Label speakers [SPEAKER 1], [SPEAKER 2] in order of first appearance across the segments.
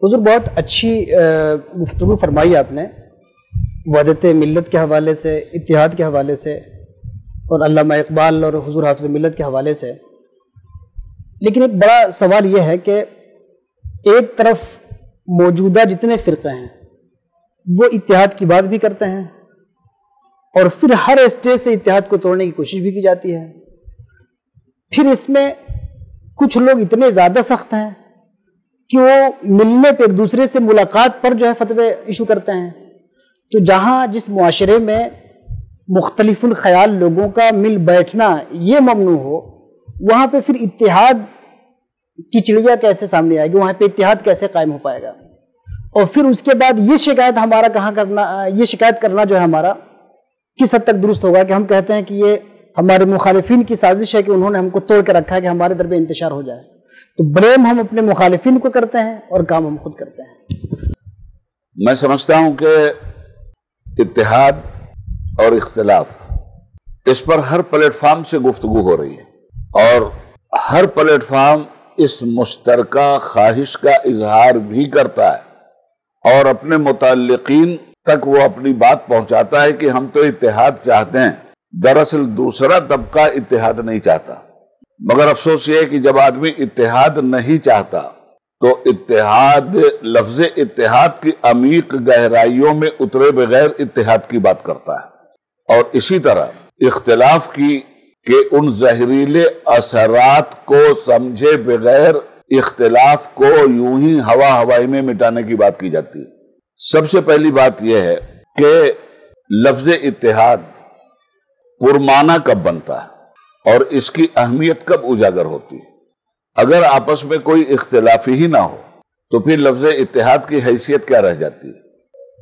[SPEAKER 1] حضور بہت اچھی گفتگو فرمائی آپ نے وحدت ملت کے حوالے سے، اتحاد کے حوالے سے، اور علامہ اقبال اور حضور حافظ ملت کے حوالے سے. لیکن ایک بڑا سوال یہ ہے کہ ایک طرف موجودہ جتنے فرقے ہیں وہ اتحاد کی بات بھی کرتے ہیں، اور پھر ہر اسٹیج سے اتحاد کو توڑنے کی کوشش بھی کی جاتی ہے. پھر اس میں کچھ لوگ اتنے زیادہ سخت ہیں کہ وہ ملنے پہ ایک دوسرے سے ملاقات پر جو ہے فتوے ایشو کرتے ہیں. تو جہاں جس معاشرے میں مختلف الخیال لوگوں کا مل بیٹھنا یہ ممنوع ہو، وہاں پہ پھر اتحاد کی چڑیا کیسے سامنے آئے گی؟ وہاں پہ اتحاد کیسے قائم ہو پائے گا؟ اور پھر اس کے بعد یہ شکایت ہمارا کہاں کرنا، یہ شکایت کرنا جو ہے ہمارا کس حد تک درست ہوگا کہ ہم کہتے ہیں کہ یہ ہمارے مخالفین کی سازش ہے کہ انہوں نے ہم کو توڑ کے رکھا ہے کہ ہمارے دربے انتشار ہو جائے. تو بلیم ہم اپنے مخالفین کو کرتے ہیں اور کام ہم خود کرتے ہیں.
[SPEAKER 2] میں سمجھتا ہوں کہ اتحاد اور اختلاف اس پر ہر پلیٹ فارم سے گفتگو ہو رہی ہے، اور ہر پلیٹ فارم اس مشترکہ خواہش کا اظہار بھی کرتا ہے اور اپنے متعلقین تک وہ اپنی بات پہنچاتا ہے کہ ہم تو اتحاد چاہتے ہیں. دراصل دوسرا طبقہ اتحاد نہیں چاہتا، مگر افسوس یہ ہے کہ جب آدمی اتحاد نہیں چاہتا تو اتحاد، لفظ اتحاد کی عمیق گہرائیوں میں اترے بغیر اتحاد کی بات کرتا ہے، اور اسی طرح اختلاف کی کہ ان زہریلے اثرات کو سمجھے بغیر اختلاف کو یوں ہی ہوائی میں مٹانے کی بات کی جاتی ہے. سب سے پہلی بات یہ ہے کہ لفظ اتحاد پرمعنی کب بنتا ہے اور اس کی اہمیت کب اجاگر ہوتی ہے. اگر آپس میں کوئی اختلاف ہی نہ ہو تو پھر لفظ اتحاد کی حیثیت کیا رہ جاتی ہے؟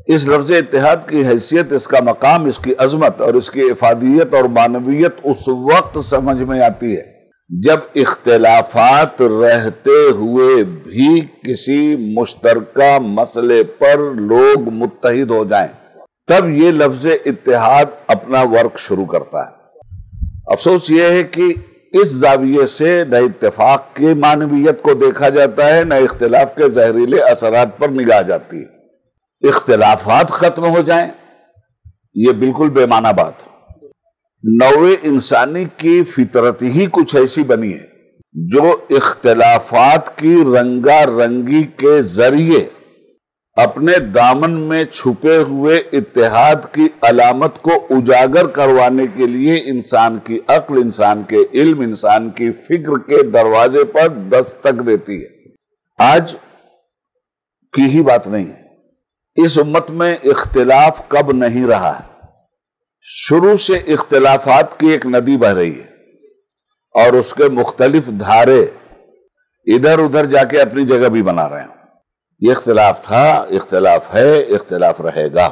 [SPEAKER 2] اس لفظ اتحاد کی حیثیت، اس کا مقام، اس کی عظمت اور اس کی افادیت اور معنویت اس وقت سمجھ میں آتی ہے جب اختلافات رہتے ہوئے بھی کسی مشترکہ مسئلے پر لوگ متحد ہو جائیں، تب یہ لفظ اتحاد اپنا ورک شروع کرتا ہے. افسوس یہ ہے کہ اس زاویے سے نہ اتفاق کی معنویت کو دیکھا جاتا ہے، نہ اختلاف کے زہریلے اثرات پر نگاہ جاتی ہے. اختلافات ختم ہو جائیں یہ بالکل بے معنی بات. نوع انسانی کی فطرت ہی کچھ ایسی بنی ہے جو اختلافات کی رنگا رنگی کے ذریعے اپنے دامن میں چھپے ہوئے اتحاد کی علامت کو اجاگر کروانے کے لیے انسان کی عقل، انسان کے علم، انسان کی فکر کے دروازے پر دستک دیتی ہے. آج کی ہی بات نہیں ہے، اس امت میں اختلاف کب نہیں رہا ہے. شروع سے اختلافات کی ایک ندی بہہ رہی ہے اور اس کے مختلف دھارے ادھر ادھر جا کے اپنی جگہ بھی بنا رہے ہیں. یہ اختلاف تھا، اختلاف ہے، اختلاف رہے گا.